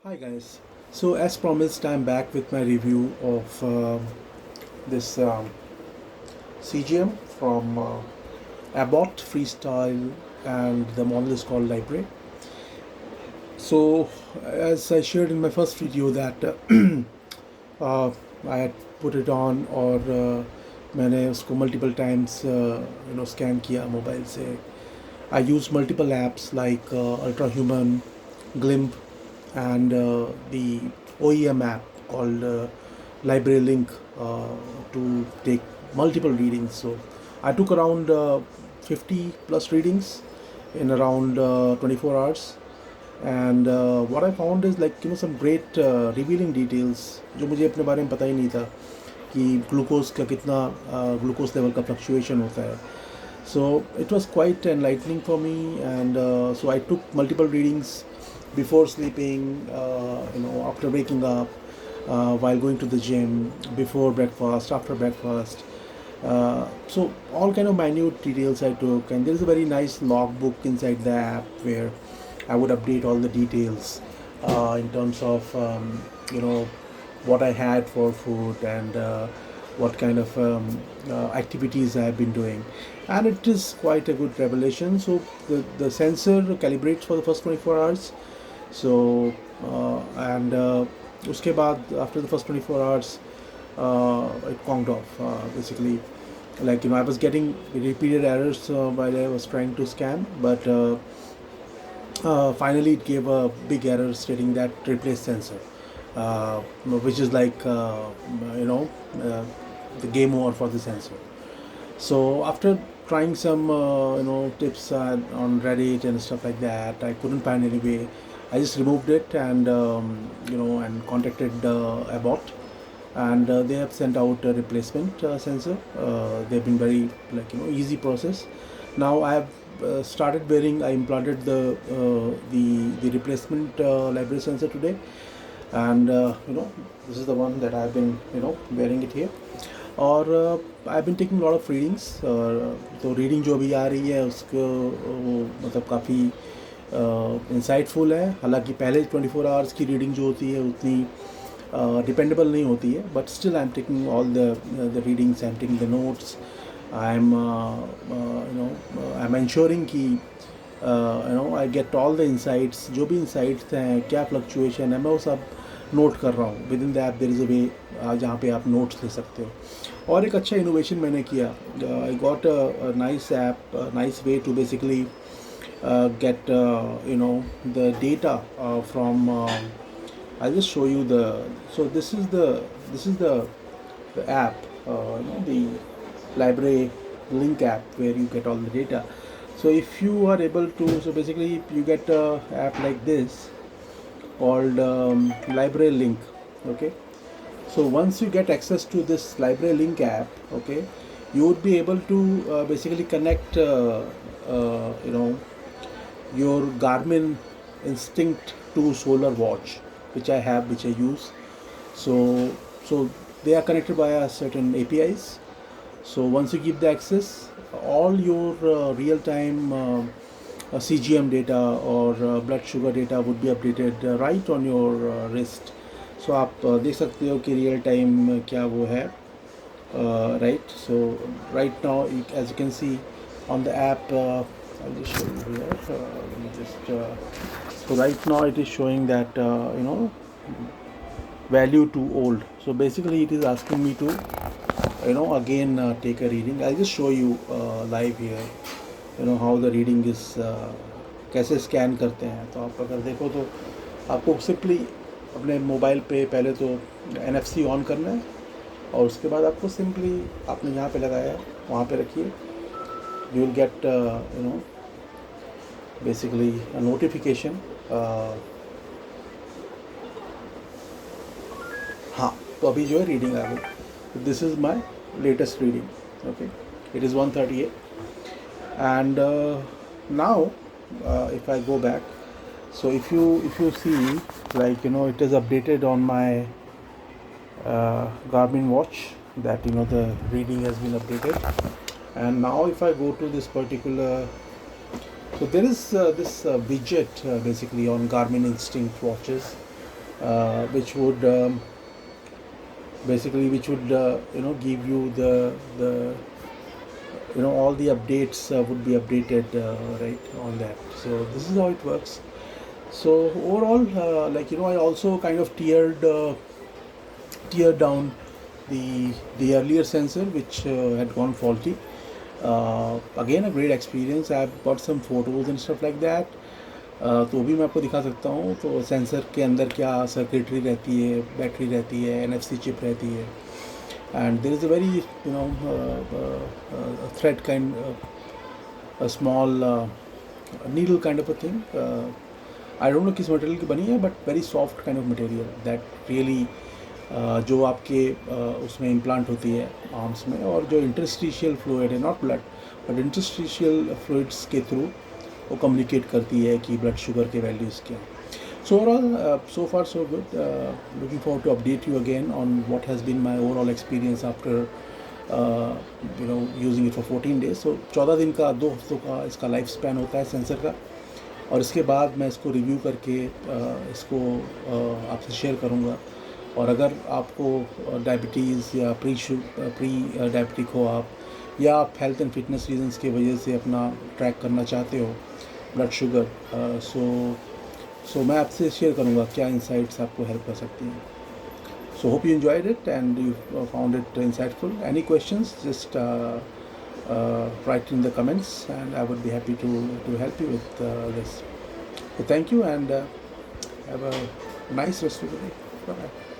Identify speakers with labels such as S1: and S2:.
S1: Hi guys. So as promised, I'm back with my review of this CGM from Abbott Freestyle, and the model is called Libre. So as I shared in my first video that uh, I had put it on, और मैंने उसको multiple times scan किया mobile से. I used multiple apps like Ultrahuman, Glimp, and the OEM app called Library Link to take multiple readings. So I took around 50 plus readings in around 24 hours. And what I found is like some great revealing details जो मुझे अपने बारे में पता ही नहीं था कि glucose का कितना ग्लूकोज लेवल का फ्लक्चुएशन होता है. So it was quite enlightening for me, and so I took multiple readings before sleeping, after waking up, while going to the gym, before breakfast, after breakfast. So all kind of minute details I took, and there is a very nice logbook inside the app where I would update all the details in terms of what I had for food, and what kind of activities I have been doing, and it is quite a good revelation. So the sensor calibrates for the first 24 hours. So and उसके बाद after the first 24 hours it conked off, basically. Like I was getting repeated errors while I was trying to scan, but finally it gave a big error stating that replace sensor, which is like the game over for the sensor. So after trying some tips on Reddit and stuff like that, I couldn't find any way. I just removed it, and and contacted Abbott, and they have sent out a replacement sensor. They've been very easy process. Now I have started wearing. I implanted the replacement library sensor today, and this is the one that I've been wearing it here. और I been taking lot of readings. तो reading जो भी आ रही है उसको वो मतलब काफ़ी इंसाइटफुल है. हालांकि पहले 24 आवर्स की रीडिंग जो होती है उतनी डिपेंडेबल नहीं होती है, but still I am taking all the readings, I am taking the notes. I am I am insuring कि I get all the insights. जो भी इंसाइट्स हैं, क्या फ्लक्चुएशन है, मैं वो सब नोट कर रहा हूँ. With in the app there is a way जहाँ पे आप नोट्स ले सकते हो. और एक अच्छा इनोवेशन मैंने किया. I got a nice app, nice way to basically get the data from I'll just show you the. So this is the app, the library link app where you get all the data. So if you are able to, so basically you get a app like this called library link. Okay, so once you get access to this library link app, okay, you would be able to basically connect your Garmin Instinct 2 solar watch, which I have, which I use. So they are connected via certain APIs. So once you give the access, all your real-time CGM data or blood sugar data would be updated right on your wrist. So आप देख सकते हो कि real time क्या वो है, right? So right now, as you can see on the app, I'll just show you here. Let me just. So right now it is showing that value too old. So basically it is asking me to again take a reading. I'll just show you live here. How the reading is. कैसे scan करते हैं. तो आप अगर देखो तो आपको simply अपने मोबाइल पे पहले तो NFC ऑन करना है, और उसके बाद आपको सिंपली आपने जहाँ पे लगाया है वहाँ पे रखिए. You will get basically a notification. हाँ, तो अभी जो है रीडिंग आ गई. This is my latest reading. Okay, it is 138. and now if I go back, so if you see, like it is updated on my Garmin watch that the reading has been updated. And now if I go to this particular, so there is this widget basically on Garmin Instinct watches which would basically give you the all the updates would be updated right on that. So this is how it works. So overall, I also kind of teared down the earlier sensor which had gone faulty. Again, a great experience. I've got some photos and stuff like that. तो वो भी मैं आपको दिखा सकता हूँ. तो sensor के अंदर क्या सर्किटरी रहती है, बैटरी रहती है, NFC चिप रहती है, and there is a very thread kind, a small needle kind of a thing. I don't know किस मटेरियल की बनी है, but very soft kind of material that really जो आपके उसमें इम्प्लांट होती है आर्म्स में, और जो इंटरस्टिशियल फ्लूइड है, not blood but interstitial fluids के थ्रू वो कम्युनिकेट करती है कि ब्लड शुगर के वैल्यूज़ क्या हैं. So overall, so far so good. Looking forward to update you again on what has been my overall experience after using it for 14 days. So 14 दिन का, 2 हफ्तों का इसका लाइफ स्पैन होता है सेंसर का, और इसके बाद मैं इसको रिव्यू करके इसको आपसे शेयर करूँगा. और अगर आपको डायबिटीज़ या प्री डायबिटिक हो आप, या आप हेल्थ एंड फिटनेस रीजंस की वजह से अपना ट्रैक करना चाहते हो ब्लड शुगर, सो मैं आपसे शेयर करूँगा क्या इंसाइट्स आपको हेल्प कर सकती हैं. So hope you enjoyed it and you found it insightful. Any questions, just write in the comments and I would be happy to help you with this. So thank you and have a nice rest of the day. Bye bye.